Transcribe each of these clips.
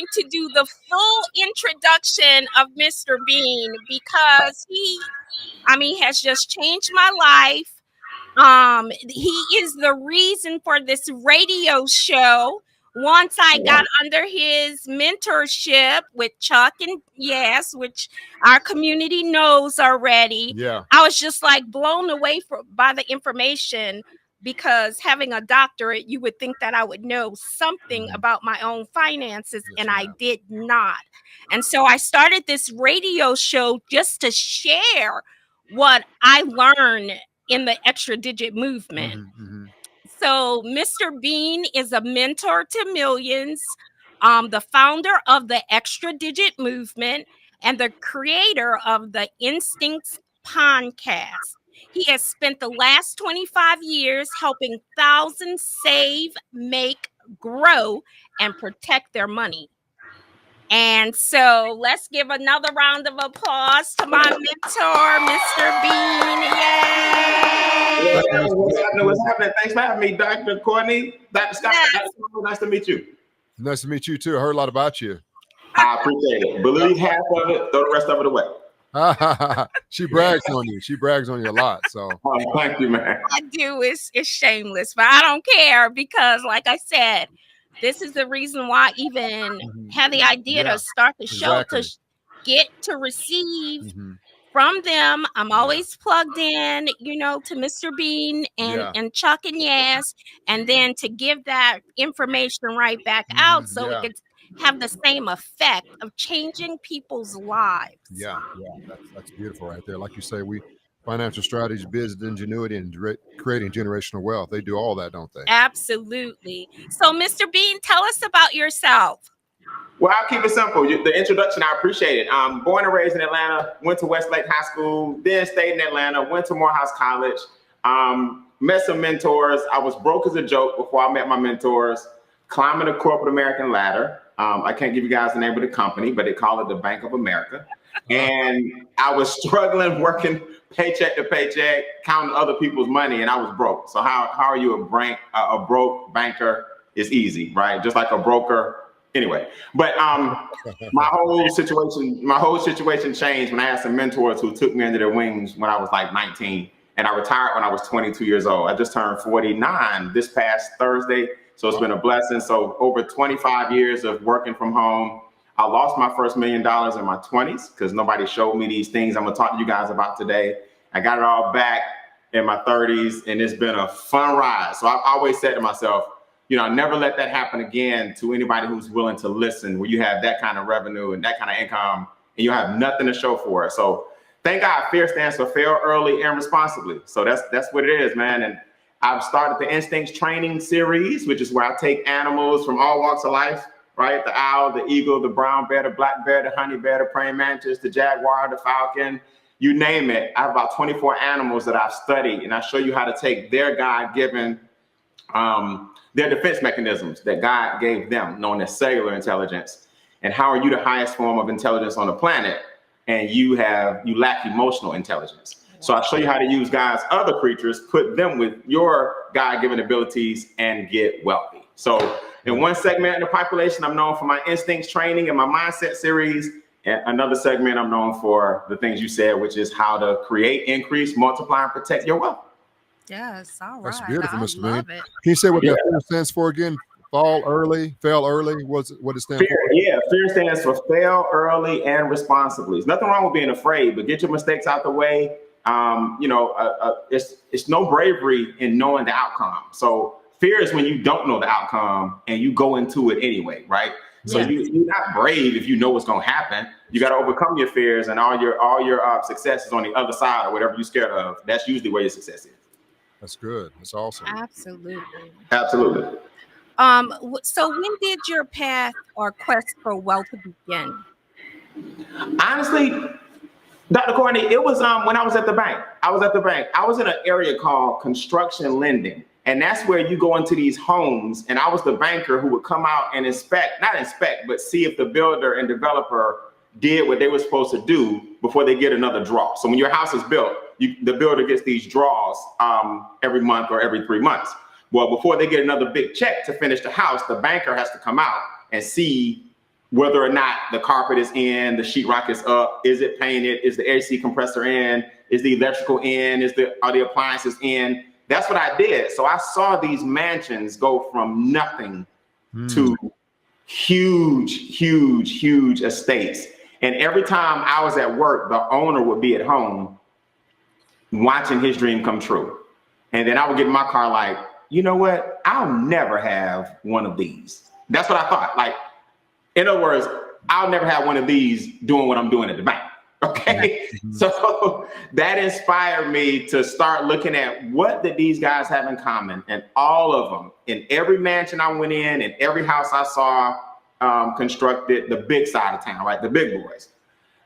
going to do the full introduction of Mr. Beane because he has just changed my life. He is the reason for this radio show. Once I got under his mentorship with Chuck and Yes, which our community knows already, I was just like blown away by the information, because having a doctorate, you would think that I would know something about my own finances, and I did not. And so I started this radio show just to share what I learned in the extra digit movement. So Mr. Beane is a mentor to millions, the founder of the extra digit movement, and the creator of the Instincts PONDCast. He has spent the last 25 years helping thousands save, make, grow, and protect their money. And so let's give another round of applause to my mentor, Mr. Beane. Yay! What's happening? Thanks for having me, Dr. Courney. Dr. Scott, nice to meet you. Nice to meet you, too. I heard a lot about you. I appreciate it. Believe half of it, throw the rest of it away. She brags on you. She brags on you a lot. So thank you, man. I do. It's shameless, but I don't care, because like I said, this is the reason why I even had the idea to start the show, to get to receive from them. I'm always plugged in, to Mr. Beane and Chuck and Yes, and then to give that information right back out so it could have the same effect of changing people's lives. That's beautiful right there. Like you say, financial strategies, business ingenuity, and creating generational wealth. They do all that, don't they? Absolutely. So, Mr. Beane, tell us about yourself. Well, I'll keep it simple. The introduction, I appreciate it. Born and raised in Atlanta, went to Westlake High School, then stayed in Atlanta, went to Morehouse College, met some mentors. I was broke as a joke before I met my mentors, climbing the corporate American ladder. I can't give you guys the name of the company, but they call it the Bank of America. And I was struggling, working paycheck to paycheck, counting other people's money, and I was broke. So how are you a broke banker? Is easy, right? Just like a broker. Anyway, but my whole situation changed when I had some mentors who took me under their wings when I was like 19, and I retired when I was 22 years old. I just turned 49 this past Thursday, so it's been a blessing. So over 25 years of working from home. I lost my first $1 million in my 20s because nobody showed me these things I'm gonna talk to you guys about today. I got it all back in my 30s, and it's been a fun ride. So I've always said to myself, never let that happen again to anybody who's willing to listen, where you have that kind of revenue and that kind of income, and you have nothing to show for it. So thank God, FEAR stands for fail early and responsibly. So that's what it is, man. And I've started the Instincts training series, which is where I take animals from all walks of life, right? The owl, the eagle, the brown bear, the black bear, the honey bear, the praying mantis, the jaguar, the falcon, you name it. I have about 24 animals that I've studied, and I show you how to take their God-given, their defense mechanisms that God gave them, known as cellular intelligence, and how are you the highest form of intelligence on the planet, and you lack emotional intelligence. So I'll show you how to use God's other creatures, put them with your God-given abilities, and get wealthy. So in one segment in the population, I'm known for my instincts training and my mindset series. And another segment, I'm known for the things you said, which is how to create, increase, multiply, and protect your wealth. Yes, all right. That's beautiful, Mr. Beane. Can It. you say what that FEAR stands for again? Fail early. What it stands for? Yeah, FEAR stands for fail early and responsibly. There's nothing wrong with being afraid, but get your mistakes out the way. It's no bravery in knowing the outcome. So fear is when you don't know the outcome and you go into it anyway, right? So you're not brave if you know what's going to happen. You got to overcome your fears, and all your success is on the other side or whatever you're scared of. That's usually where your success is. That's good. That's awesome. Absolutely. So when did your path or quest for wealth begin? Honestly, Dr. Courney, it was when I was at the bank. I was in an area called construction lending. And that's where you go into these homes, and I was the banker who would come out and but see if the builder and developer did what they were supposed to do before they get another draw. So when your house is built, the builder gets these draws every month or every 3 months. Well, before they get another big check to finish the house, the banker has to come out and see whether or not the carpet is in, the sheetrock is up, is it painted, is the AC compressor in, is the electrical in, are the appliances in? That's what I did. So I saw these mansions go from nothing to huge, huge, huge estates. And every time I was at work, the owner would be at home watching his dream come true. And then I would get in my car like, you know what? I'll never have one of these. That's what I thought. Like, in other words, I'll never have one of these doing what I'm doing at the bank. Okay. So that inspired me to start looking at what did these guys have in common, and all of them, in every mansion I went in every house I saw constructed, the big side of town, right? The big boys.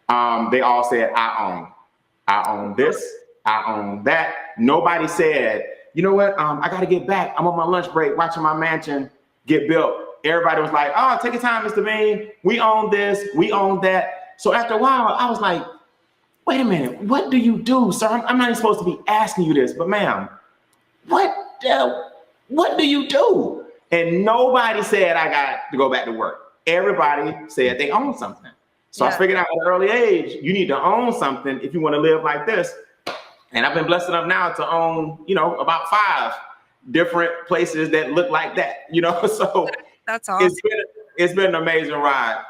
They all said, I own this, I own that. Nobody said, you know what? I got to get back. I'm on my lunch break watching my mansion get built. Everybody was like, oh, take your time, Mr. Beane. We own this, we own that. So after a while, I was like, wait a minute, what do you do, sir? I'm not even supposed to be asking you this, but ma'am, what do you do? And nobody said I got to go back to work. Everybody said they own something. So I figured out at an early age, you need to own something if you want to live like this. And I've been blessed enough now to own, about 5 different places that look like that, so that's awesome. It's been an amazing ride.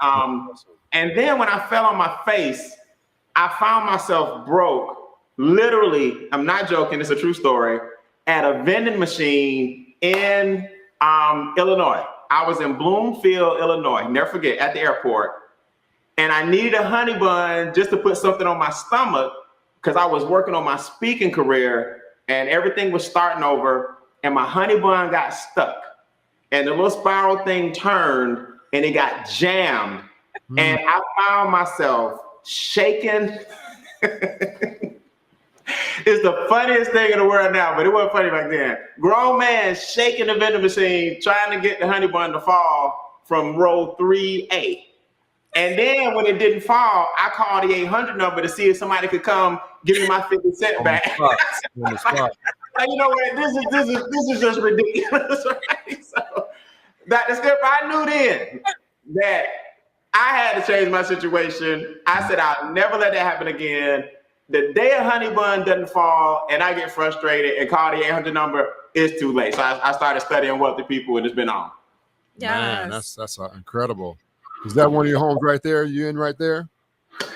And then when I fell on my face, I found myself broke, literally, I'm not joking, it's a true story, at a vending machine in Illinois. I was in Bloomfield, Illinois, never forget, at the airport. And I needed a honey bun just to put something on my stomach because I was working on my speaking career and everything was starting over, and my honey bun got stuck. And the little spiral thing turned and it got jammed. And I found myself shaking. It's the funniest thing in the world now, but it wasn't funny back then. Grown man shaking the vending machine, trying to get the honey bun to fall from row 3A. And then when it didn't fall, I called the 800 number to see if somebody could come give me my 50 cents back. Like, you know what? This is just ridiculous, right? So that's good. I knew then that I had to change my situation. I said, I'll never let that happen again. The day a honey bun doesn't fall and I get frustrated and call the 800 number, it's too late. So I started studying wealthy people, and it's been on. Yes. Man, that's incredible. Is that one of your homes right there? You in right there?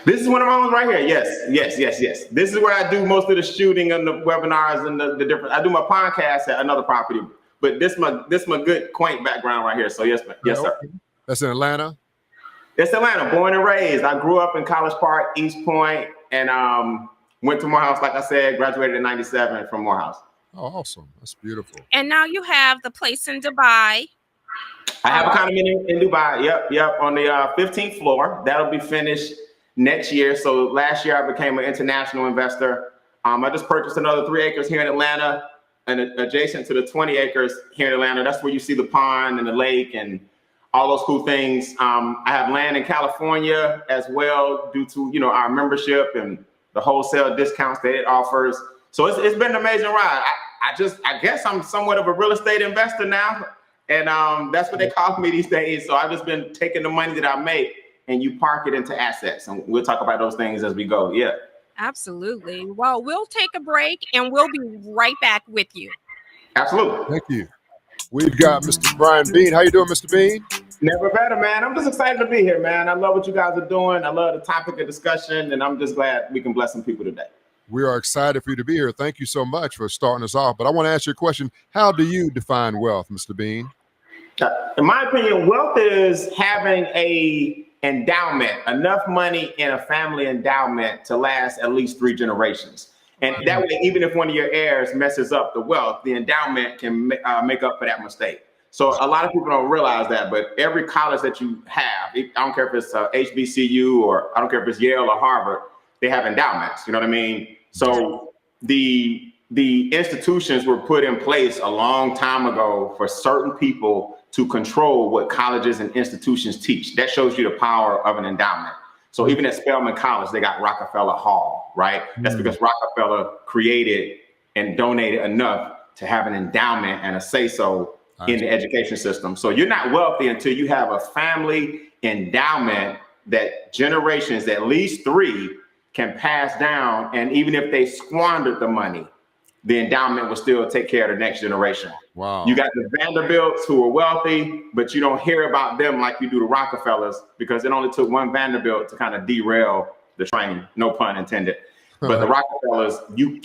This is one of my homes right here. Yes. This is where I do most of the shooting and the webinars and the different. I do my podcast at another property, but this my good quaint background right here. So yes, sir. That's in Atlanta. It's Atlanta, born and raised. I grew up in College Park, East Point, and went to Morehouse, like I said, graduated in '97 from Morehouse. Oh, awesome. That's beautiful. And now you have the place in Dubai. I have a condominium in Dubai. Yep, on the 15th floor. That'll be finished next year. So last year I became an international investor. I just purchased another 3 acres here in Atlanta, and adjacent to the 20 acres here in Atlanta. That's where you see the pond and the lake and all those cool things. I have land in California as well due to our membership and the wholesale discounts that it offers. So it's been an amazing ride. I guess I'm somewhat of a real estate investor now, and that's what they call me these days. So I've just been taking the money that I make and you park it into assets, and we'll talk about those things as we go. Yeah, absolutely. Well, we'll take a break and we'll be right back with you. Absolutely. Thank you. We've got Mr. Brian Beane. How you doing, Mr. Beane? Never better, man. I'm just excited to be here, man. I love what you guys are doing. I love the topic of discussion, and I'm just glad we can bless some people today. We are excited for you to be here. Thank you so much for starting us off. But I want to ask you a question. How do you define wealth, Mr. Beane? In my opinion, wealth is having a endowment, enough money in a family endowment to last at least 3 generations. And that way, even if one of your heirs messes up the wealth, the endowment can make up for that mistake. So a lot of people don't realize that, but every college that you have, I don't care if it's HBCU or I don't care if it's Yale or Harvard, they have endowments. You know what I mean? So the institutions were put in place a long time ago for certain people to control what colleges and institutions teach. That shows you the power of an endowment. So even at Spelman College, they got Rockefeller Hall, right? That's because Rockefeller created and donated enough to have an endowment and a say-so in the education system. So you're not wealthy until you have a family endowment that generations, at least 3, can pass down. And even if they squandered the money, the endowment will still take care of the next generation. Wow. You got the Vanderbilts who are wealthy, but you don't hear about them like you do the Rockefellers, because it only took one Vanderbilt to kind of derail the train, no pun intended. But the Rockefellers,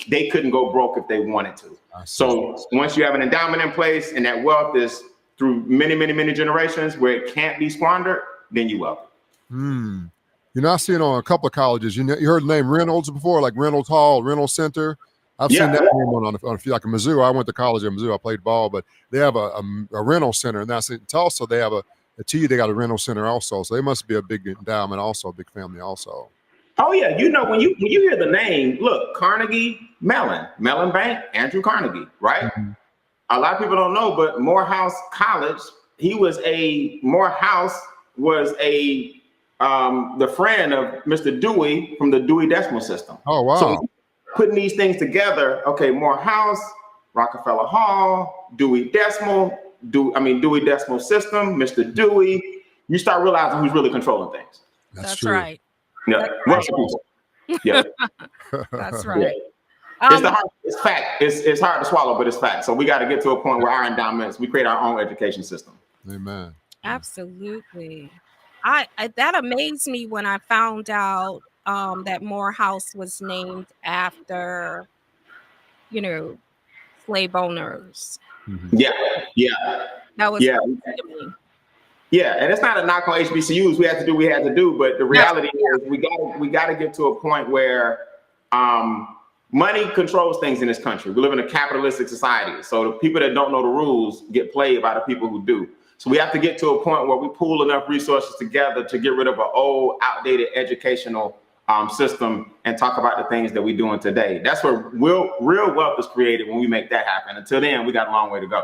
they couldn't go broke if they wanted to. So once you have an endowment in place and that wealth is through many, many, many generations where it can't be squandered, then you wealthy. You know, I see it on a couple of colleges. You heard the name Reynolds before, like Reynolds Hall, Reynolds Center. I've seen that name on a few, like in Mizzou. I went to college in Mizzou. I played ball, but they have a Reynolds Center. And that's in Tulsa. They have a TU. They got a Reynolds Center also. So they must be a big endowment also, a big family also. Oh yeah, you know, when you hear the name, look, Carnegie Mellon Bank, Andrew Carnegie, right? A lot of people don't know, but Morehouse College, Morehouse was the friend of Mr. Dewey from the Dewey Decimal System. Oh wow! So putting these things together, okay, Morehouse, Rockefeller Hall, Dewey Decimal System, Mr. Dewey. You start realizing who's really controlling things. That's right. Yeah, That's right. Yeah, that's right. Yeah. It's fact. It's hard to swallow, but it's fact. So we got to get to a point where our endowments, we create our own education system. Amen. Absolutely. That amazed me when I found out that Morehouse was named after, slave owners. Yeah. That was crazy to me. Yeah, and it's not a knock on HBCUs. We had to do what we had to do, but the reality is we got to get to a point where money controls things in this country. We live in a capitalistic society, so the people that don't know the rules get played by the people who do. So we have to get to a point where we pool enough resources together to get rid of an old, outdated educational system and talk about the things that we're doing today. That's where real wealth is created when we make that happen. Until then, we got a long way to go.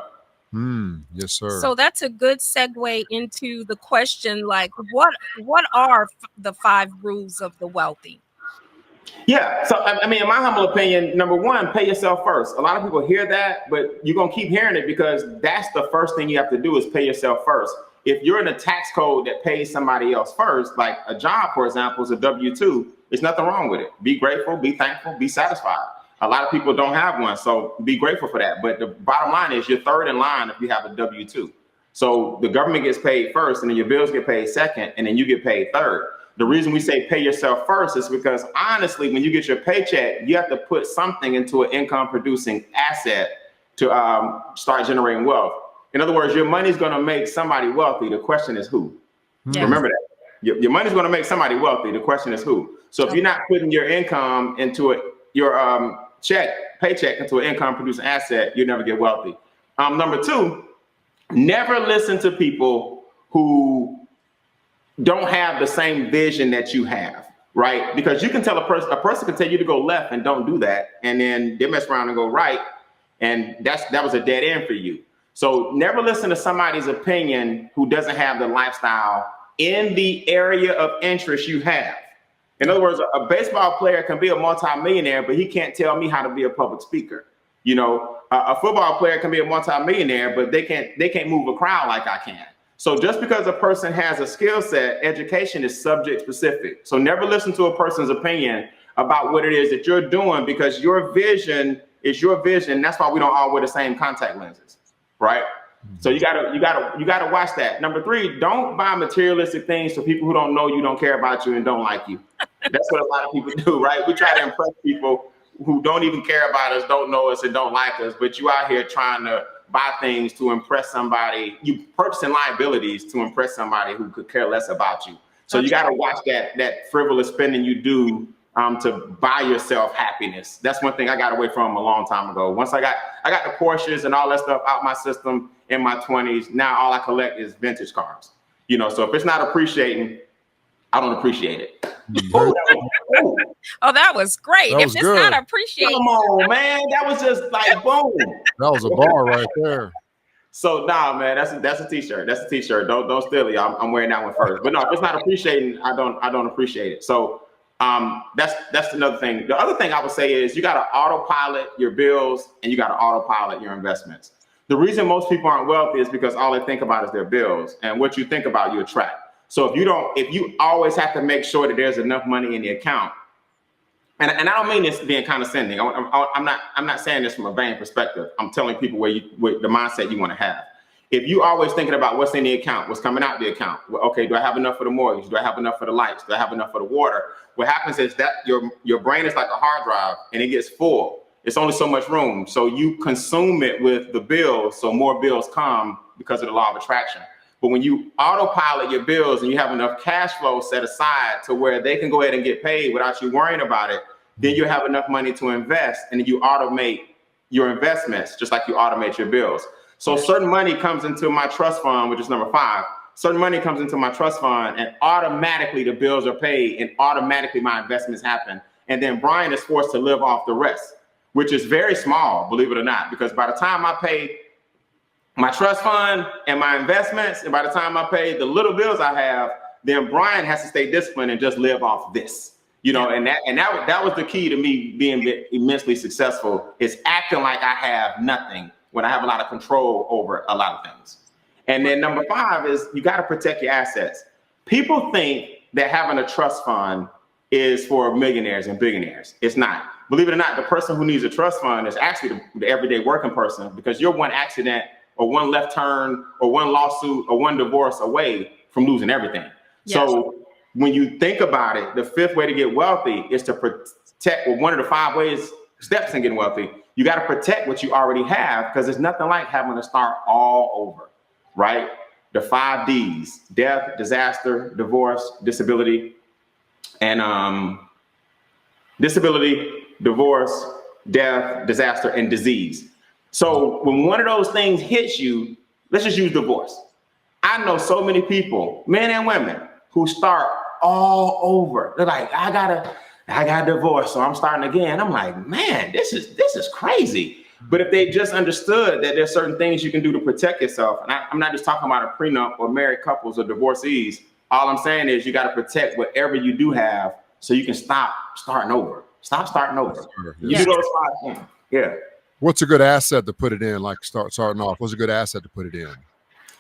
Yes, sir. So that's a good segue into the question, like, what are the 5 rules of the wealthy? Yeah. So, I mean, in my humble opinion, number 1, pay yourself first. A lot of people hear that, but you're going to keep hearing it because that's the first thing you have to do is pay yourself first. If you're in a tax code that pays somebody else first, like a job, for example, is a W-2, there's nothing wrong with it. Be grateful, be thankful, be satisfied. A lot of people don't have one, so be grateful for that. But the bottom line is you're third in line if you have a W-2. So the government gets paid first, and then your bills get paid second, and then you get paid third. The reason we say pay yourself first is because honestly, when you get your paycheck, you have to put something into an income producing asset to start generating wealth. In other words, your money's going to make somebody wealthy. The question is who? Yes. Remember that. Your money's going to make somebody wealthy. The question is who? So if you're not putting your income into it, your paycheck into an income producing asset, you never get wealthy. Number 2, never listen to people who don't have the same vision that you have, right? Because you can tell a person can tell you to go left and don't do that, and then they mess around and go right, and that was a dead end for you. So never listen to somebody's opinion who doesn't have the lifestyle in the area of interest you have. In other words, a baseball player can be a multimillionaire, but he can't tell me how to be a public speaker. A football player can be a multimillionaire, but they can't move a crowd like I can. So just because a person has a skill set, education is subject specific. So never listen to a person's opinion about what it is that you're doing, because your vision is your vision. That's why we don't all wear the same contact lenses, right? So you gotta watch that. Number 3, don't buy materialistic things for people who don't know you, don't care about you, and don't like you. That's what a lot of people do, right? We try to impress people who don't even care about us, don't know us, and don't like us, but you out here trying to buy things to impress somebody. You purchasing liabilities to impress somebody who could care less about you. So you got to watch that frivolous spending you do to buy yourself happiness. That's one thing I got away from a long time ago. Once I got the Porsches and all that stuff out my system in my 20s, now all I collect is vintage cars. So if it's not appreciating, I don't appreciate it. Oh, that was great. That was if good. It's not appreciated. Come on, man. That was just like boom. That was a bar right there. So nah, man, that's a t-shirt. That's a t-shirt. Don't steal it. I'm wearing that one first. But no, if it's not appreciating, I don't appreciate it. So that's another thing. The other thing I would say is you got to autopilot your bills and you got to autopilot your investments. The reason most people aren't wealthy is because all they think about is their bills, and what you think about, you attract. So if you always have to make sure that there's enough money in the account, and I don't mean this being condescending. I'm not saying this from a vain perspective. I'm telling people what the mindset you want to have. If you always thinking about what's in the account, what's coming out the account, well, okay, do I have enough for the mortgage? Do I have enough for the lights? Do I have enough for the water? What happens is that your brain is like a hard drive and it gets full. It's only so much room. So you consume it with the bills. So more bills come because of the law of attraction. But when you autopilot your bills and you have enough cash flow set aside to where they can go ahead and get paid without you worrying about it, then you have enough money to invest, and then you automate your investments just like you automate your bills. So certain money comes into my trust fund, which is number 5. Certain money comes into my trust fund and automatically the bills are paid and automatically my investments happen. And then Brian is forced to live off the rest, which is very small, believe it or not, because by the time I pay my trust fund and my investments, and by the time I pay the little bills I have, then Brian has to stay disciplined and just live off this, you know, and that was the key to me being immensely successful, is acting like I have nothing when I have a lot of control over a lot of things. And then number 5 is you got to protect your assets. People think that having a trust fund is for millionaires and billionaires. It's not. Believe it or not, the person who needs a trust fund is actually the everyday working person, because you're one accident or one left turn or one lawsuit or one divorce away from losing everything. Yes. So when you think about it, the 5th way to get wealthy is to protect, well, one of the 5 steps in getting wealthy. You got to protect what you already have, because there's nothing like having to start all over, right? The 5 Ds: death, disaster, divorce, disability, and disability, divorce, death, disaster, and disease. So when one of those things hits you, let's just use divorce. I know so many people, men and women, who start all over. They're like, I got divorced, so I'm starting again. I'm like, man, this is crazy. But if they just understood that there's certain things you can do to protect yourself, and I'm not just talking about a prenup or married couples or divorcees. All I'm saying is you got to protect whatever you do have so you can stop starting over. Stop starting over. You do those 5 things. Yeah. What's a good asset to put it in? Like starting off, what's a good asset to put it in?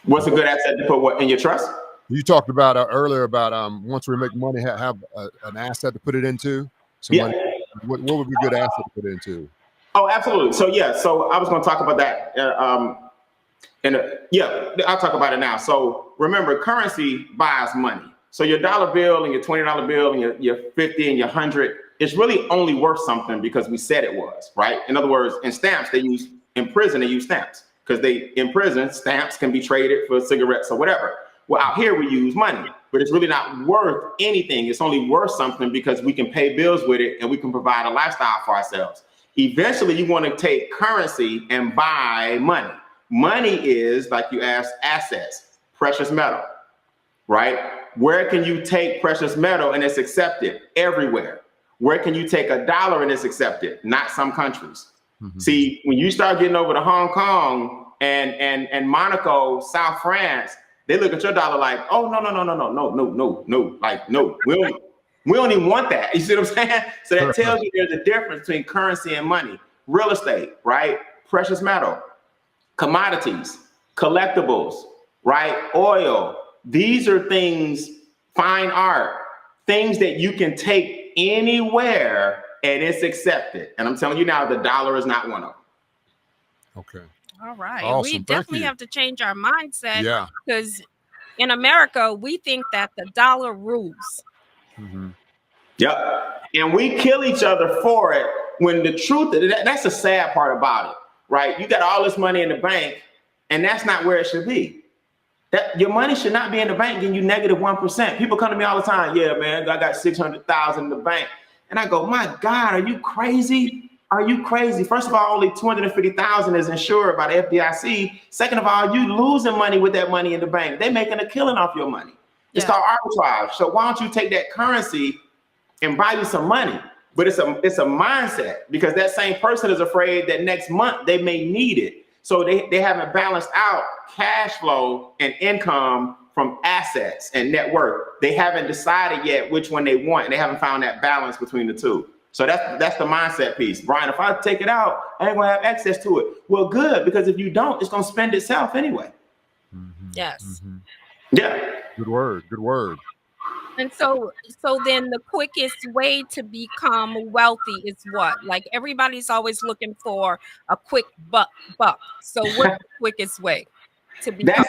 What's a good asset to put what in your trust? You talked about earlier about once we make money, have an asset to put it into. So yeah. What would be a good asset to put it into? Oh, absolutely. So yeah, so I was going to talk about that. I'll talk about it now. So remember, currency buys money. So your dollar bill and your $20 bill and your 50 and your 100, it's really only worth something because we said it was, right? In other words, in stamps, in prison, they use stamps because in prison, stamps can be traded for cigarettes or whatever. Well, out here we use money, but it's really not worth anything. It's only worth something because we can pay bills with it and we can provide a lifestyle for ourselves. Eventually, you want to take currency and buy money. Money is, like you asked, assets, precious metal, right? Where can you take precious metal and it's accepted? Everywhere. Where can you take $1 and it's accepted? Not some countries. Mm-hmm. See, when you start getting over to Hong Kong and Monaco, South France, they look at your dollar like, oh, no. Like, no, we don't even want that. You see what I'm saying? So that tells you there's a difference between currency and money. Real estate, right? Precious metal, commodities, collectibles, right? Oil. These are things, fine art, things that you can take anywhere and it's accepted. And I'm telling you now, the dollar is not one of them. Okay. All right. Awesome. We definitely have to change our mindset. Yeah. Because in America, we think that the dollar rules. Mm-hmm. Yep. And we kill each other for it when the truth, that's the sad part about it, right? You got all this money in the bank and that's not where it should be. That your money should not be in the bank getting you negative 1%. People come to me all the time. Yeah, man, I got 600,000 in the bank. And I go, my God, are you crazy? Are you crazy? First of all, only 250,000 is insured by the FDIC. Second of all, you losing money with that money in the bank. They're making a killing off your money. It's called arbitrage. So why don't you take that currency and buy you some money? But it's a mindset, because that same person is afraid that next month they may need it. So they haven't balanced out cash flow and income from assets and net worth. They haven't decided yet which one they want, and they haven't found that balance between the two. So that's the mindset piece. Brian, if I take it out, I ain't gonna have access to it. Well, good, because if you don't, it's gonna spend itself anyway. Yes. Yeah. Good word. Good word. And so then the quickest way to become wealthy is what? Like everybody's always looking for a quick buck. So what's the quickest way to become?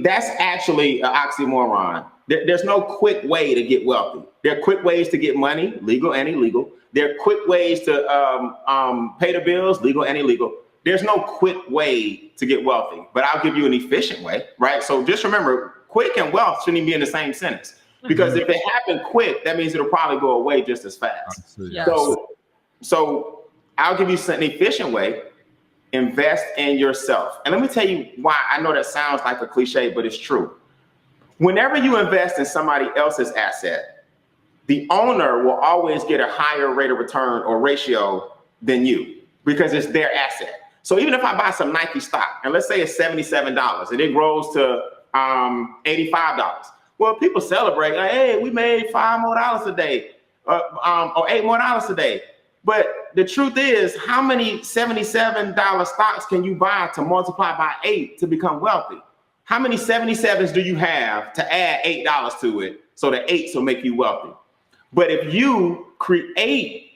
That's actually an oxymoron. There's no quick way to get wealthy. There are quick ways to get money, legal and illegal. There are quick ways to pay the bills, legal and illegal. There's no quick way to get wealthy, but I'll give you an efficient way, right? So just remember, quick and wealth shouldn't even be in the same sentence, because if it happened quick, that means it'll probably go away just as fast. Yes. So I'll give you an efficient way. Invest in yourself. And let me tell you why. I know that sounds like a cliche, but it's true. Whenever you invest in somebody else's asset, the owner will always get a higher rate of return or ratio than you, because it's their asset. So even if I buy some Nike stock, and let's say it's $77 and it grows to $85, well, people celebrate, like, hey, we made $5 more a day, or $8 more a day. But the truth is, how many $77 stocks can you buy to multiply by 8 to become wealthy? How many 77s do you have to add $8 to it so the 8s will make you wealthy? But if you create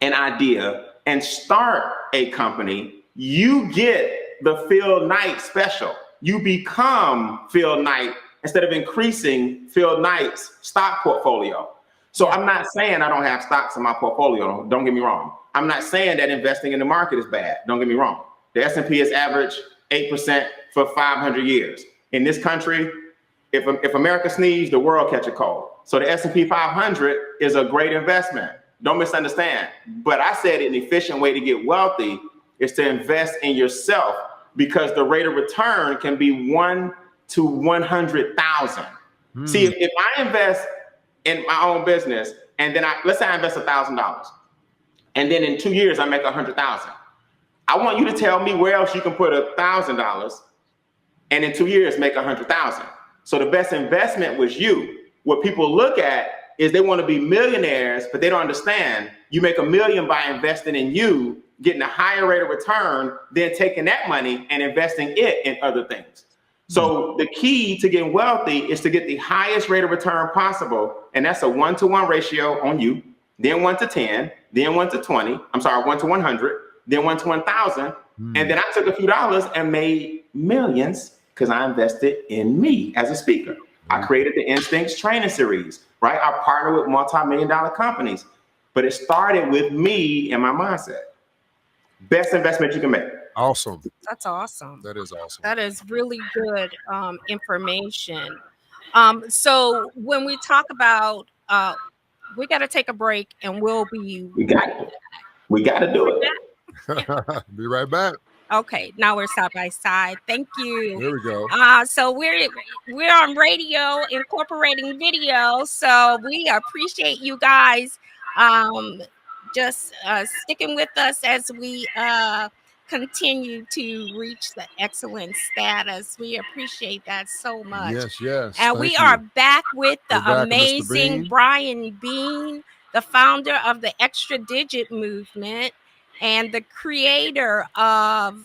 an idea and start a company, you get the Phil Knight special. You become Phil Knight instead of increasing Phil Knight's stock portfolio. So I'm not saying I don't have stocks in my portfolio. Don't get me wrong. I'm not saying that investing in the market is bad. Don't get me wrong. The S&P has averaged 8% for 500 years. In this country, if America sneezes, the world catch a cold. So the S&P 500 is a great investment. Don't misunderstand. But I said an efficient way to get wealthy is to invest in yourself, because the rate of return can be 1 to 100,000. See, if I invest in my own business, and then let's say I invest $1,000, and then in 2 years I make 100,000. I want you to tell me where else you can put $1,000 and in 2 years make 100,000. So the best investment was you. What people look at is they want to be millionaires, but they don't understand you make $1 million by investing in you, getting a higher rate of return, then taking that money and investing it in other things. So the key to getting wealthy is to get the highest rate of return possible. And that's a 1-to-1 ratio on you, then 1 to 10, then 1 to 20. I'm sorry, 1 to 100, then 1 to 1,000. And then I took a few dollars and made millions because I invested in me as a speaker. I created the Instincts training series, right? I partnered with multi-million-dollar companies, but it started with me and my mindset. Best investment you can make. Awesome. That's awesome. That is awesome. That is really good information. So when we talk about, we got to take a break, and we'll be. We got to do it. Be right back. Okay, now we're side by side. Thank you. There we go. So we're on radio, incorporating video. So we appreciate you guys just sticking with us as we continue to reach the excellent status. We appreciate that so much. Yes. And we are back with the amazing Beane. Brian Beane, the founder of the Extra Digit movement and the creator of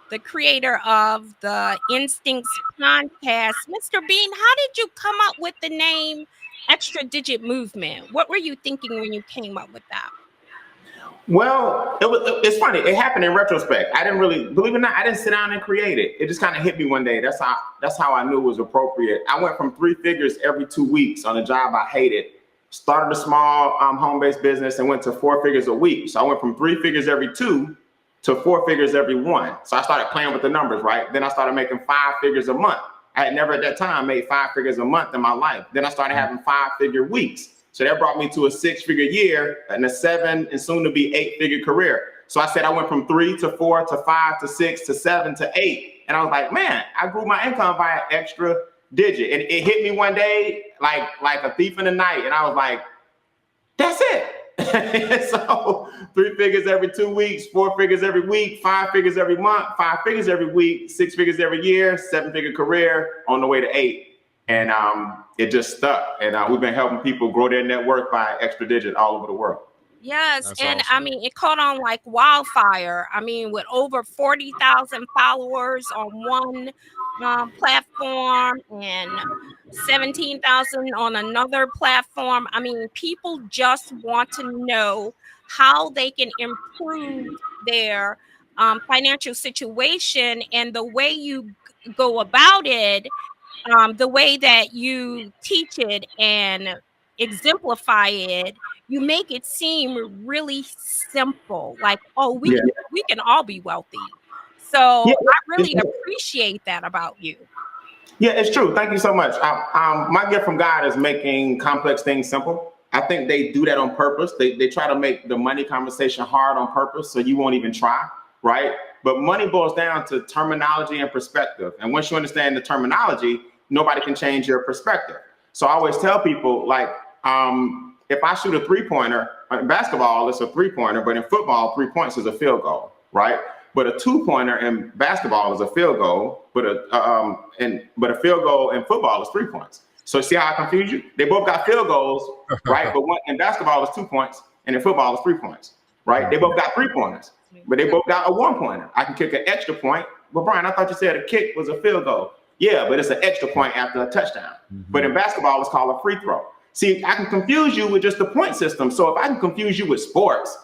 the Instincts PONDCast. Mr. Beane, how did you come up with the name Extra Digit Movement? What were you thinking when you came up with that? Well, it's funny. It happened in retrospect. I didn't really, believe it or not, I didn't sit down and create it. It just kind of hit me one day. That's how I knew it was appropriate. I went from 3 figures every 2 weeks on a job I hated, started a small home-based business, and went to 4 figures a week. So I went from 3 figures every 2 to 4 figures every 1. So I started playing with the numbers, right? Then I started making 5 figures a month. I had never at that time made 5 figures a month in my life. Then I started having 5-figure weeks. So that brought me to a 6-figure year and a 7 and soon to be 8-figure career. So I said I went from 3 to 4 to 5 to 6 to 7 to 8. And I was like, man, I grew my income by an extra digit. And it hit me one day like a thief in the night. And I was like, that's it. So 3 figures every 2 weeks, 4 figures every week, 5 figures every month, 5 figures every week, 6 figures every year, 7-figure career on the way to 8. And it just stuck. And we've been helping people grow their net worth by extra digit all over the world. Yes. That's and awesome. I mean, it caught on like wildfire. I mean, with over 40,000 followers on one platform and 17,000 on another platform. I mean, people just want to know how they can improve their financial situation, and the way you go about it, the way that you teach it and exemplify it, you make it seem really simple. Like, oh, Yeah. we can all be wealthy. Yeah. So I really appreciate that about you. Yeah, it's true. Thank you so much. My gift from God is making complex things simple. I think they do that on purpose. They try to make the money conversation hard on purpose, so you won't even try, right? But money boils down to terminology and perspective. And once you understand the terminology, nobody can change your perspective. So I always tell people, like, if I shoot a three-pointer, in basketball, it's a three-pointer, but in football, 3 points is a field goal, right? But a two-pointer in basketball is a field goal, but a field goal in football is 3 points. So see how I confuse you? They both got field goals, right? But one in basketball is 2 points, and in football is 3 points, right? They both got 3-pointers, but they both got a 1-pointer. I can kick an extra point. But Brian, I thought you said a kick was a field goal. Yeah, but it's an extra point after a touchdown. But in basketball, it's called a free throw. See, I can confuse you with just the point system. So if I can confuse you with sports,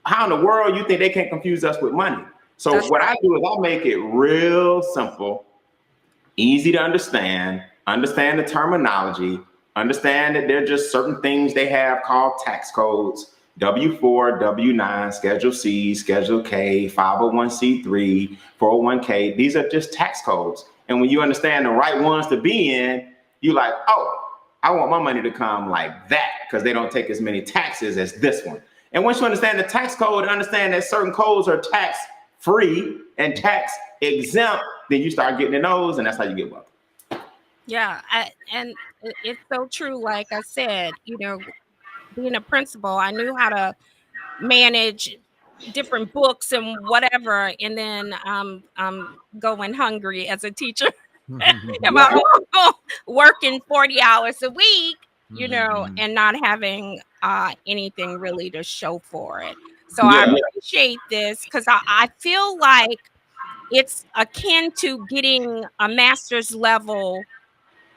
how in the world you think they can't confuse us with money? So what I do is I make it real simple, easy to understand the terminology, understand that there are just certain things they have called tax codes, W-4, W-9, Schedule C, Schedule K, 501c3, 401k. These are just tax codes. And when you understand the right ones to be in, you're like, oh, I want my money to come like that because they don't take as many taxes as this one. And once you understand the tax code, understand that certain codes are tax free and tax exempt, then you start getting in those, and that's how you get wealthy. Yeah, and it's so true. Like I said, being a principal, I knew how to manage different books and whatever, and then I'm going hungry as a teacher. And my mom working 40 hours a week, and not having anything really to show for it. So I appreciate this because I feel like it's akin to getting a master's level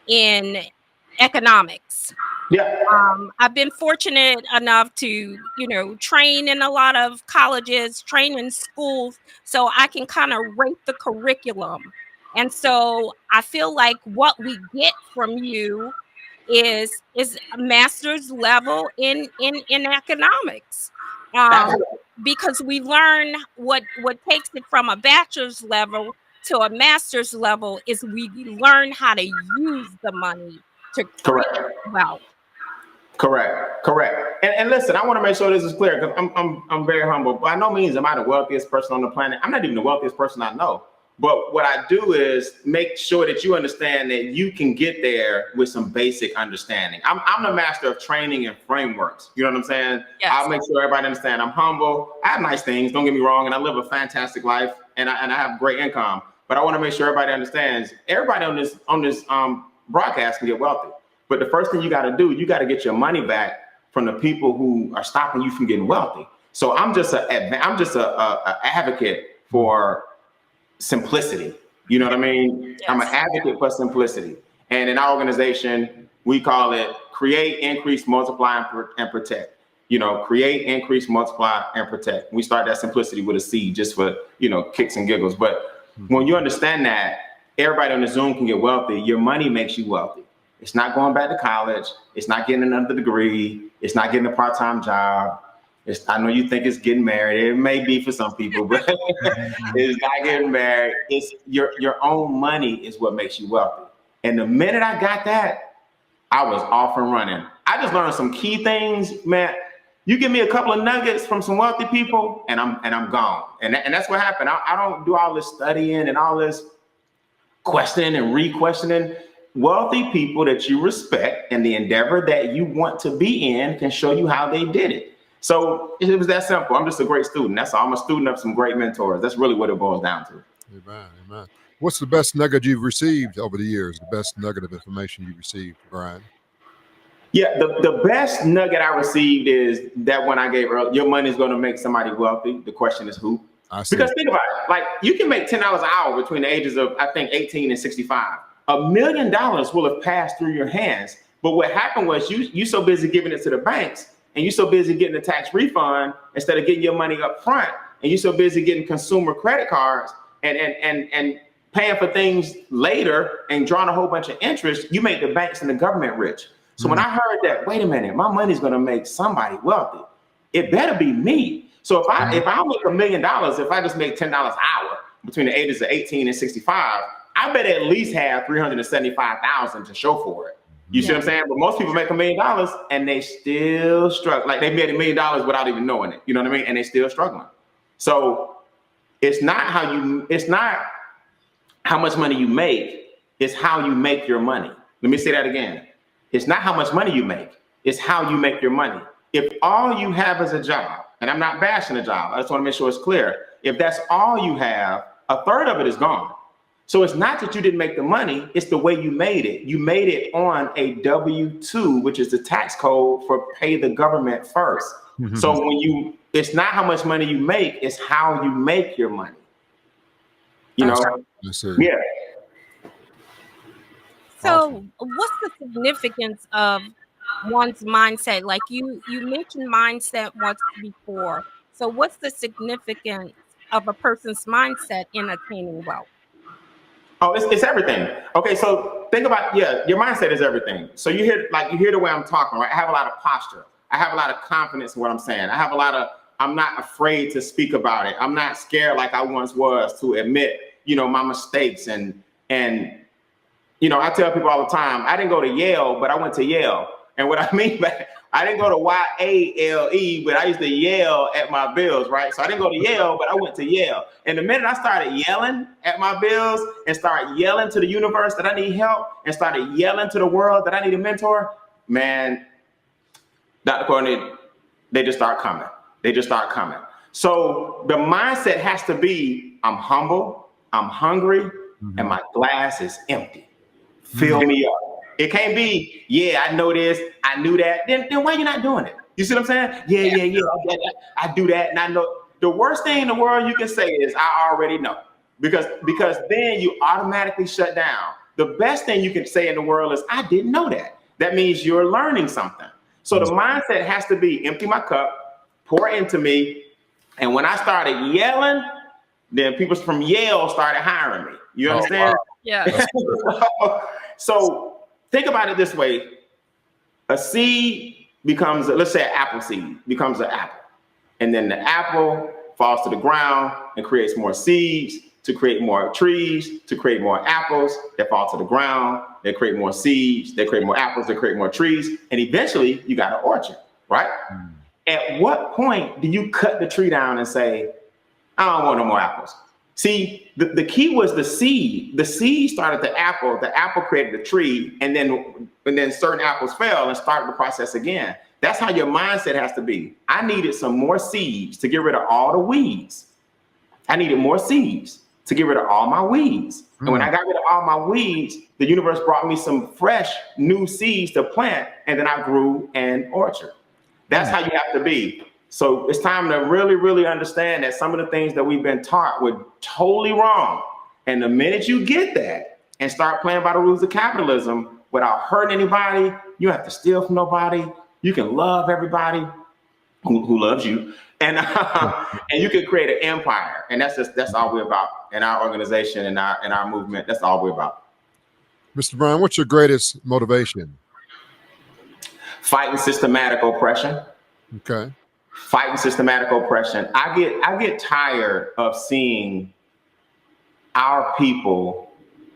in economics. Yeah. I've been fortunate enough to, train in a lot of colleges, train in schools, so I can kind of rate the curriculum. And so I feel like what we get from you is a master's level in economics. Because we learn what takes it from a bachelor's level to a master's level is we learn how to use the money to create wealth. Correct. And listen, I want to make sure this is clear because I'm very humble. By no means am I the wealthiest person on the planet. I'm not even the wealthiest person I know. But what I do is make sure that you understand that you can get there with some basic understanding. I'm the master of training and frameworks. You know what I'm saying? Yes. I'll make sure everybody understands I'm humble. I have nice things, don't get me wrong, and I live a fantastic life, and I have great income. But I want to make sure everybody understands. Everybody on this broadcast can get wealthy. But the first thing you got to do, you got to get your money back from the people who are stopping you from getting wealthy. So I'm just a advocate for simplicity. You know what I mean? Yes. I'm an advocate for simplicity. And in our organization, we call it create, increase, multiply, and protect. Create, increase, multiply, and protect. We start that simplicity with a C just for, kicks and giggles. But when you understand that everybody on the Zoom can get wealthy, your money makes you wealthy. It's not going back to college. It's not getting another degree. It's not getting a part-time job. I know you think it's getting married. It may be for some people, but it's not getting married. It's your own money is what makes you wealthy. And the minute I got that, I was off and running. I just learned some key things, man. You give me a couple of nuggets from some wealthy people, and I'm gone. And that's what happened. I don't do all this studying and all this questioning and re-questioning. Wealthy people that you respect and the endeavor that you want to be in can show you how they did it. So it was that simple. I'm just a great student. That's all. I'm a student of some great mentors. That's really what it boils down to. Amen. What's the best nugget you've received over the years? The best nugget of information you received, Brian? Yeah, the best nugget I received is that one I gave earlier. Your money is going to make somebody wealthy. The question is who? I see. Because think about it, like you can make $10 an hour between the ages of, I think, 18 and 65. $1 million will have passed through your hands. But what happened was you so busy giving it to the banks, and you so busy getting a tax refund instead of getting your money up front, and you so busy getting consumer credit cards and paying for things later and drawing a whole bunch of interest, you make the banks and the government rich. So when I heard that, wait a minute, my money's gonna make somebody wealthy, it better be me. So if I make $1 million, if I just make $10 an hour between the ages of 18 and 65, I better at least have $375,000 to show for it. You see what I'm saying? But most people make $1 million and they still struggle. Like they made $1 million without even knowing it. You know what I mean? And they still struggling. So it's not how much money you make, it's how you make your money. Let me say that again. It's not how much money you make, it's how you make your money. If all you have is a job, and I'm not bashing a job, I just want to make sure it's clear. If that's all you have, a third of it is gone. So it's not that you didn't make the money, it's the way you made it. You made it on a W-2, which is the tax code for pay the government first. Mm-hmm. So it's not how much money you make, it's how you make your money. You know? Yeah. So what's the significance of one's mindset? Like you mentioned mindset once before. So what's the significance of a person's mindset in attaining wealth? Oh, it's everything. Okay, so think about, your mindset is everything. So you hear the way I'm talking, right? I have a lot of posture. I have a lot of confidence in what I'm saying. I'm not afraid to speak about it. I'm not scared like I once was to admit, my mistakes. And I tell people all the time, I didn't go to Yale, but I went to Yale. And what I mean by I didn't go to YALE, but I used to yell at my bills, right? So I didn't go to Yale, but I went to Yale. And the minute I started yelling at my bills and started yelling to the universe that I need help and started yelling to the world that I need a mentor, man, Dr. Courney, they just start coming. So the mindset has to be, I'm humble, I'm hungry, and my glass is empty. Fill me up. It can't be, I know this, I knew that. Then why are you not doing it? You see what I'm saying? Yeah. I do that, and I know. The worst thing in the world you can say is, I already know. Because then you automatically shut down. The best thing you can say in the world is, I didn't know that. That means you're learning something. So the mindset has to be, empty my cup, pour into me. And when I started yelling, then people from Yale started hiring me. You understand? Wow. Yeah. So think about it this way. A seed becomes, let's say an apple seed becomes an apple. And then the apple falls to the ground and creates more seeds to create more trees, to create more apples that fall to the ground. They create more seeds, they create more apples, they create more trees. And eventually you got an orchard, right? At what point do you cut the tree down and say, I don't want no more apples? See, the key was the seed. The seed started the apple created the tree, and then certain apples fell and started the process again. That's how your mindset has to be. I needed some more seeds to get rid of all the weeds. I needed more seeds to get rid of all my weeds. And when I got rid of all my weeds, the universe brought me some fresh new seeds to plant, and then I grew an orchard. That's how you have to be. So it's time to really, really understand that some of the things that we've been taught were totally wrong. And the minute you get that and start playing by the rules of capitalism without hurting anybody, you don't have to steal from nobody. You can love everybody who loves you. And you can create an empire. And that's all we're about in our organization and our movement. That's all we're about. Mr. Brown, what's your greatest motivation? Fighting systematic oppression. Okay. Fighting systematic oppression. I get tired of seeing our people,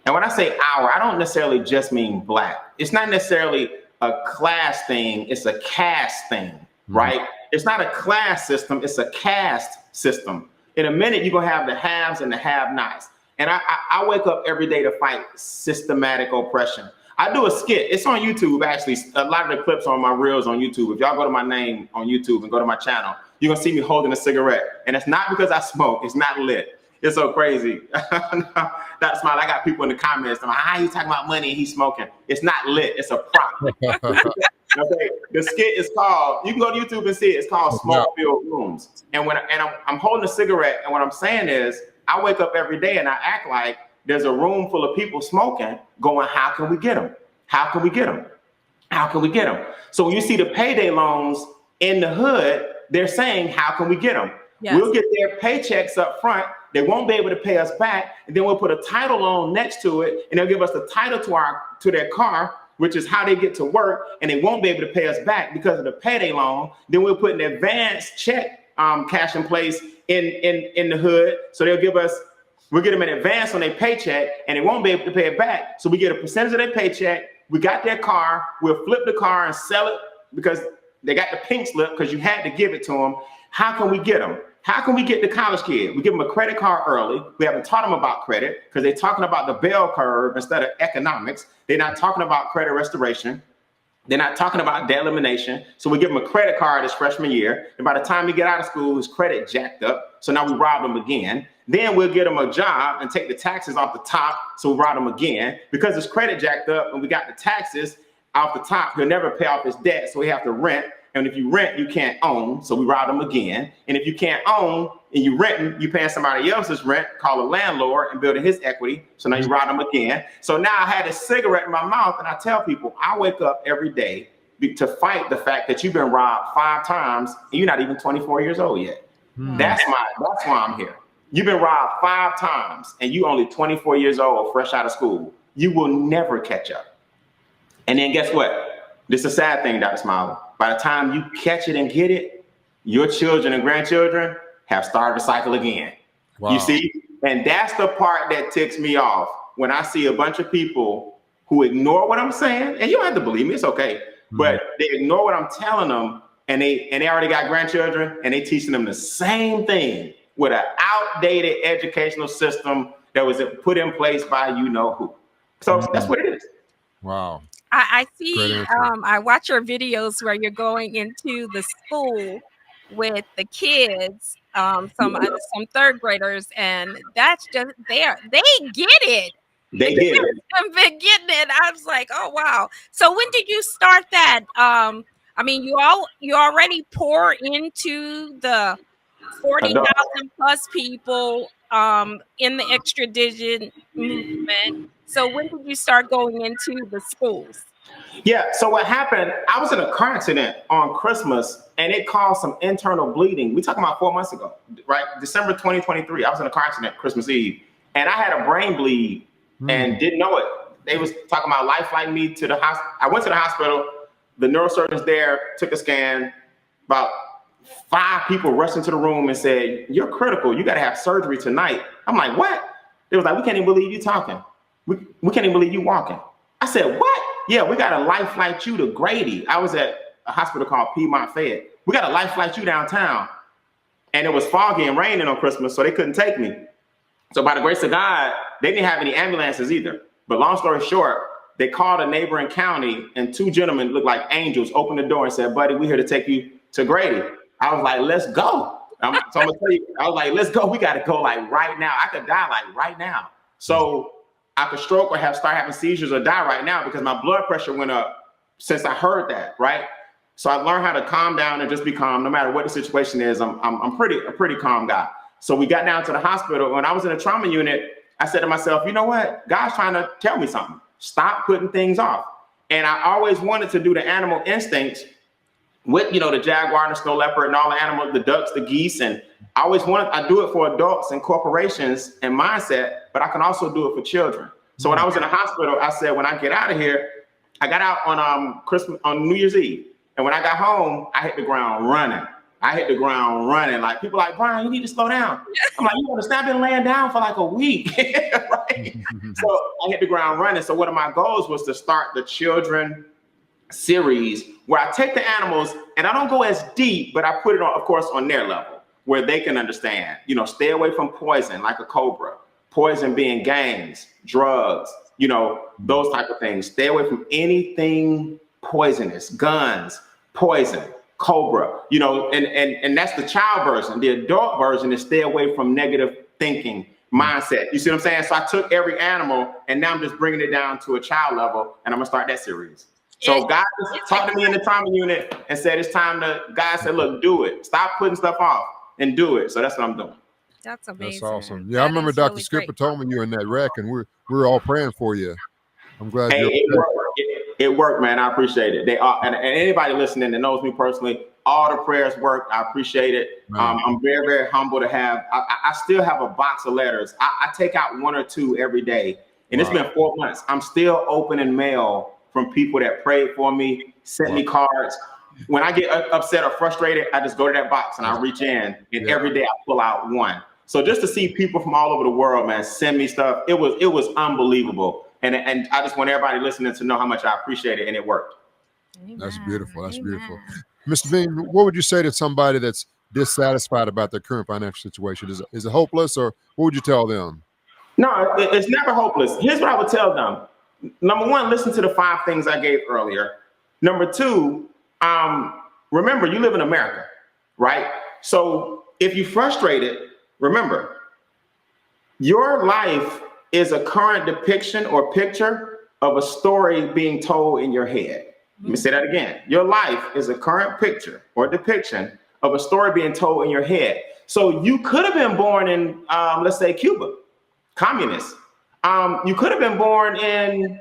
and when I say our, I don't necessarily just mean Black. It's not necessarily a class thing, it's a caste thing, right? It's not a class system, it's a caste system. In a minute, you're gonna have the haves and the have-nots. And I wake up every day to fight systematic oppression. I do a skit. It's on YouTube, actually. A lot of the clips are on my reels on YouTube. If y'all go to my name on YouTube and go to my channel, you're going to see me holding a cigarette. And it's not because I smoke. It's not lit. It's so crazy. That's smile. I got people in the comments. I'm like, how you talking about money and he's smoking? It's not lit. It's a prop. Okay, the skit is called. You can go to YouTube and see it. It's called Smoke Filled Rooms. And I'm holding a cigarette, and what I'm saying is, I wake up every day and I act like there's a room full of people smoking, going, how can we get them? How can we get them? How can we get them? So when you see the payday loans in the hood, they're saying, how can we get them? Yes. We'll get their paychecks up front. They won't be able to pay us back. And then we'll put a title loan next to it, and they'll give us the title to their car, which is how they get to work, and they won't be able to pay us back because of the payday loan. Then we'll put an advance check cash in place in the hood. So we'll get them an advance on their paycheck, and they won't be able to pay it back. So we get a percentage of their paycheck. We got their car. We'll flip the car and sell it because they got the pink slip because you had to give it to them. How can we get them? How can we get the college kid? We give them a credit card early. We haven't taught them about credit because they're talking about the bell curve instead of economics. They're not talking about credit restoration. They're not talking about debt elimination. So we give them a credit card his freshman year. And by the time he get out of school, his credit jacked up. So now we rob him again. Then we'll get him a job and take the taxes off the top. So we rob him again. Because his credit jacked up and we got the taxes off the top, he'll never pay off his debt. So he have to rent. And if you rent, you can't own. So we rob him again. And if you can't own and you renting, you paying somebody else's rent, call a landlord and building his equity. So now you rob him again. So now I had a cigarette in my mouth and I tell people, I wake up every day to fight the fact that you've been robbed 5 times and you're not even 24 years old yet. That's why I'm here. You've been robbed 5 times and you only 24 years old, fresh out of school. You will never catch up. And then guess what? This is a sad thing, Dr. Smiley. By the time you catch it and get it, your children and grandchildren have started the cycle again. Wow. You see? And that's the part that ticks me off when I see a bunch of people who ignore what I'm saying. And you don't have to believe me, it's okay. But they ignore what I'm telling them, and they already got grandchildren, and they teaching them the same thing with an outdated educational system that was put in place by you know who. So that's what it is. Wow. I see, I watch your videos where you're going into the school with the kids, some 3rd graders, and that's just they get it. They get it. I've been getting it. I was like, oh wow. So when did you start that? I mean, you already pour into the 40,000 plus people in the extradition movement. So when did you start going into the schools? Yeah, so what happened, I was in a car accident on Christmas and it caused some internal bleeding. We talking about 4 months ago, right? December 2023, I was in a car accident Christmas Eve and I had a brain bleed and didn't know it. They was talking about lifeline me to the hospital. I went to the hospital, the neurosurgeons there took a scan, about 5 people rushed into the room and said, you're critical, you gotta have surgery tonight. I'm like, what? They was like, we can't even believe you talking. We can't even believe you walking. I said, what? Yeah, we got to life flight you to Grady. I was at a hospital called Piedmont Fed. We got to life flight you downtown. And it was foggy and raining on Christmas, so they couldn't take me. So by the grace of God, they didn't have any ambulances either. But long story short, they called a neighboring county and 2 gentlemen looked like angels, opened the door and said, buddy, we're here to take you to Grady. I was like, let's go. So I'm gonna tell you, I was like, let's go. We got to go like right now. I could die like right now. So I could stroke or start having seizures or die right now because my blood pressure went up since I heard that, right? So I learned how to calm down and just be calm no matter what the situation is. I'm a pretty calm guy. So we got down to the hospital. When I was in a trauma unit, I said to myself, you know what? God's trying to tell me something. Stop putting things off. And I always wanted to do the animal instincts with, the jaguar and the snow leopard and all the animals, the ducks, the geese. And I do it for adults and corporations and mindset, but I can also do it for children. So when I was in the hospital, I said, when I get out of here, I got out on New Year's Eve. And when I got home, I hit the ground running. Like people like, Brian, you need to slow down. I'm like, you understand? I've been laying down for like a week, right? So I hit the ground running. So one of my goals was to start the children series where I take the animals and I don't go as deep, but I put it on, of course, on their level where they can understand, stay away from poison like a cobra, poison being gangs, drugs, those type of things. Stay away from anything poisonous, guns, poison, cobra, and that's the child version. The adult version is stay away from negative thinking, mindset. You see what I'm saying? So I took every animal and now I'm just bringing it down to a child level and I'm gonna start that series. So God just talked to me in the trauma unit and said, it's time to, God said, look, do it. Stop putting stuff off and do it. So that's what I'm doing. That's amazing. That's awesome. Yeah, I remember Dr. Really Skipper told me you were in that wreck, and we're all praying for you. I'm glad hey, you're okay. it worked, man. I appreciate it. They are, and anybody listening that knows me personally, all the prayers worked. I appreciate it. I'm very, very humble to have. I still have a box of letters. I take out 1 or 2 every day, and it's been 4 months. I'm still opening mail from people that prayed for me, sent me cards. When I get upset or frustrated, I just go to that box and I reach in, and every day I pull out 1. So just to see people from all over the world, man, send me stuff, it was unbelievable. And I just want everybody listening to know how much I appreciate it, and it worked. Amen. That's beautiful. That's Amen. beautiful. Mr. Beane, what would you say to somebody that's dissatisfied about their current financial situation? Is it hopeless, or what would you tell them? No, it's never hopeless. Here's what I would tell them. Number 1, listen to the 5 things I gave earlier. Number 2, remember, you live in America, right? So if you're frustrated, remember, your life is a current depiction or picture of a story being told in your head. Let me say that again. Your life is a current picture or depiction of a story being told in your head. So you could have been born in, let's say, Cuba, communist. You could have been born in,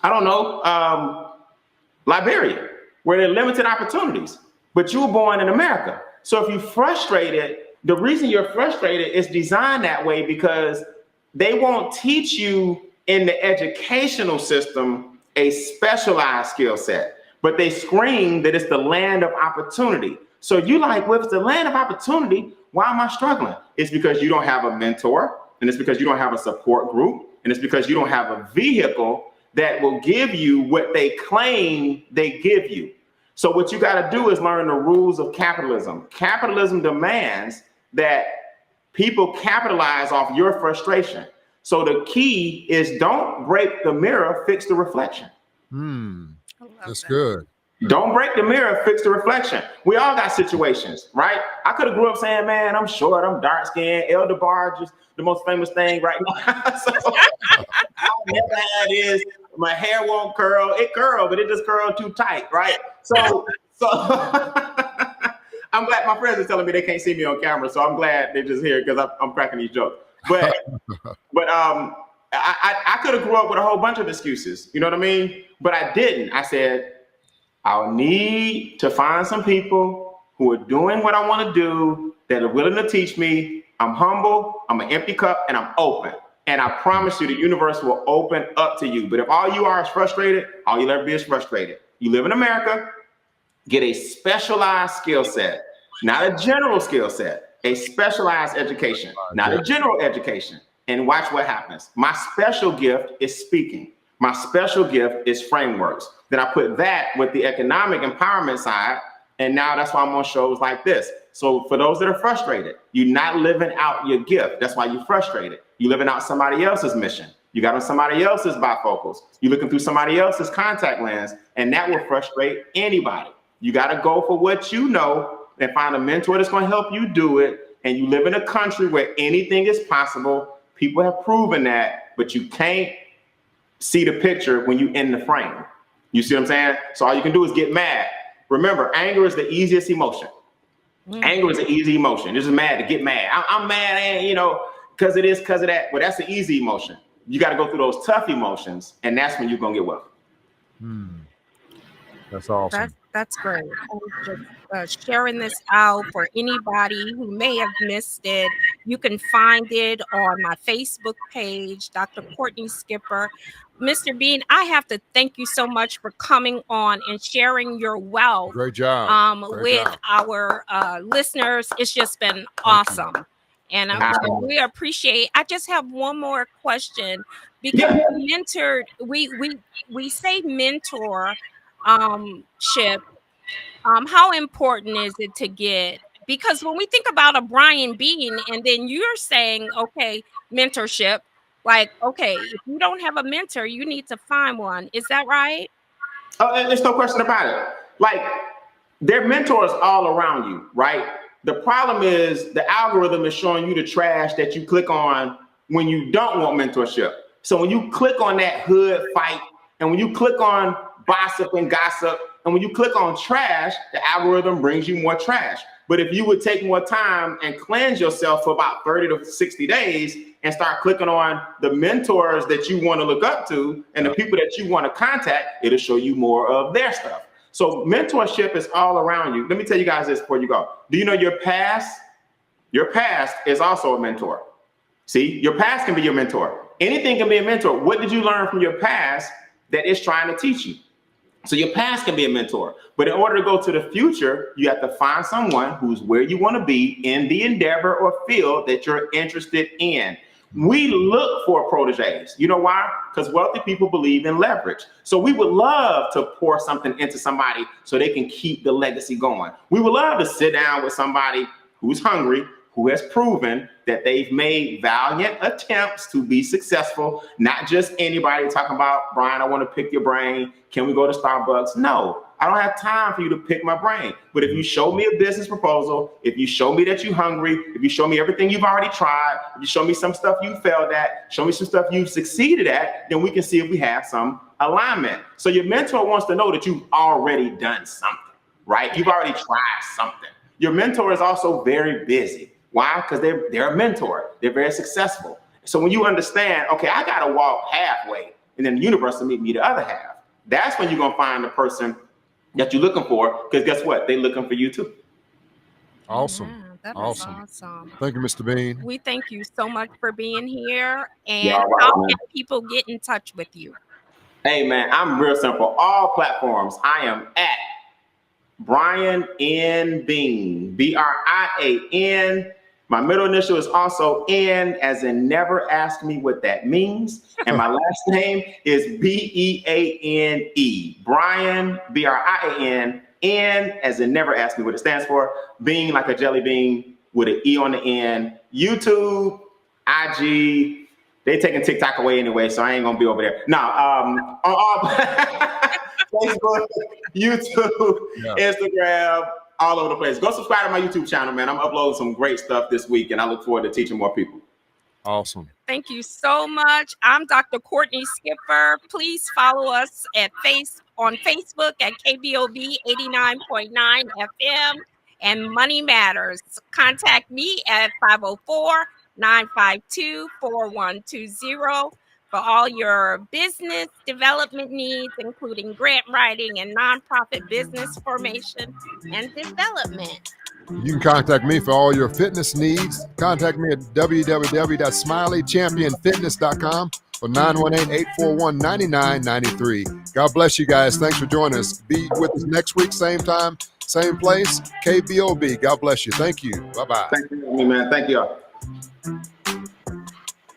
I don't know, Liberia, where there are limited opportunities, but you were born in America. So if you're frustrated, the reason you're frustrated is designed that way because they won't teach you in the educational system a specialized skill set, but they scream that it's the land of opportunity. So you like, well, if it's the land of opportunity, why am I struggling? It's because you don't have a mentor, and it's because you don't have a support group, and it's because you don't have a vehicle that will give you what they claim they give you. So what you got to do is learn the rules of capitalism. Capitalism demands that people capitalize off your frustration. So the key is don't break the mirror, fix the reflection. That's good. Don't break the mirror, fix the reflection. We all got situations, right? I could have grew up saying, man, I'm short, I'm dark skinned, elder bar, just the most famous thing right now. So I never had this. My hair won't curl. It curled, but it just curled too tight, right? So I'm glad my friends are telling me they can't see me on camera, so I'm glad they're just here because I'm cracking these jokes. But I could have grew up with a whole bunch of excuses, you know what I mean? But I didn't. I said, I'll need to find some people who are doing what I want to do, that are willing to teach me. I'm humble, I'm an empty cup, and I'm open. And I promise you, the universe will open up to you. But if all you are is frustrated, all you'll ever be is frustrated. You live in America, get a specialized skill set, not a general skill set, a specialized education, not a general education. And watch what happens. My special gift is speaking. My special gift is frameworks. Then I put that with the economic empowerment side. And now that's why I'm on shows like this. So for those that are frustrated, you're not living out your gift. That's why you're frustrated. You're living out somebody else's mission. You got on somebody else's bifocals. You're looking through somebody else's contact lens, and that will frustrate anybody. You got to go for what you know and find a mentor that's going to help you do it. And you live in a country where anything is possible. People have proven that, but you can't see the picture when you're in the frame. You see what I'm saying? So all you can do is get mad. Remember, anger is the easiest emotion. Anger is an easy emotion. This is mad to get mad. I'm mad, and because it is because of that. Well, that's an easy emotion. You got to go through those tough emotions, and that's when you're gonna get wealthy. That's awesome. That's great. I'm just sharing this out for anybody who may have missed it. You can find it on my Facebook page, Dr. Courtney Skipper. Mr. Beane, I have to thank you so much for coming on and sharing your wealth. Great job. With our listeners. It's just been awesome. And we appreciate. I just have one more question, because we say mentor ship. How important is it to get? Because when we think about a Brian Beane, and then you're saying, okay, mentorship, like, okay, if you don't have a mentor, you need to find one. Is that right? Oh, there's no question about it. Like, there are mentors all around you, right? The problem is the algorithm is showing you the trash that you click on when you don't want mentorship. So when you click on that hood fight, and when you click on gossip. And when you click on trash, the algorithm brings you more trash. But if you would take more time and cleanse yourself for about 30 to 60 days and start clicking on the mentors that you want to look up to and the people that you want to contact, it'll show you more of their stuff. So mentorship is all around you. Let me tell you guys this before you go. Do you know your past? Your past is also a mentor. See, your past can be your mentor. Anything can be a mentor. What did you learn from your past that it's trying to teach you? So your past can be a mentor, but in order to go to the future, you have to find someone who's where you want to be in the endeavor or field that you're interested in. We look for proteges. You know why? Because wealthy people believe in leverage. So we would love to pour something into somebody so they can keep the legacy going. We would love to sit down with somebody who's hungry, who has proven that they've made valiant attempts to be successful. Not just anybody talking about, Brian, I want to pick your brain. Can we go to Starbucks? No, I don't have time for you to pick my brain. But if you show me a business proposal, if you show me that you're hungry, if you show me everything you've already tried, if you show me some stuff you failed at, show me some stuff you've succeeded at, then we can see if we have some alignment. So your mentor wants to know that you've already done something, right? You've already tried something. Your mentor is also very busy. Why? Because they're a mentor. They're very successful. So when you understand, okay, I got to walk halfway and then the universe will meet me the other half. That's when you're going to find the person that you're looking for, because guess what? They're looking for you too. Awesome. Yeah, that is awesome. Thank you, Mr. Beane. We thank you so much for being here. And Yeah, all right, how man. can people get in touch with you? Hey, man, I'm real simple. All platforms, I am at Brian N. Beane, Brian. My middle initial is also N, as in never ask me what that means. And my last name is Beane. Brian, Brian, N, as in never ask me what it stands for. Bean, like a jelly bean with an E on the end. YouTube, IG, they taking TikTok away anyway, so I ain't gonna be over there. No, on all Facebook, YouTube, Instagram, all over the place. Go subscribe to my YouTube channel, man. I'm uploading some great stuff this week, and I look forward to teaching more people. Awesome. Thank you so much. I'm Dr. Courtney Skipper. Please follow us on Facebook at KBOB 89.9 FM and Money Matters. Contact me at 504-952-4120 for all your business development needs, including grant writing and nonprofit business formation and development. You can contact me for all your fitness needs. Contact me at www.smileychampionfitness.com or 918-841-9993. God bless you guys. Thanks for joining us. Be with us next week, same time, same place, KBOB. God bless you. Thank you. Bye-bye. Thank you, man. Thank you.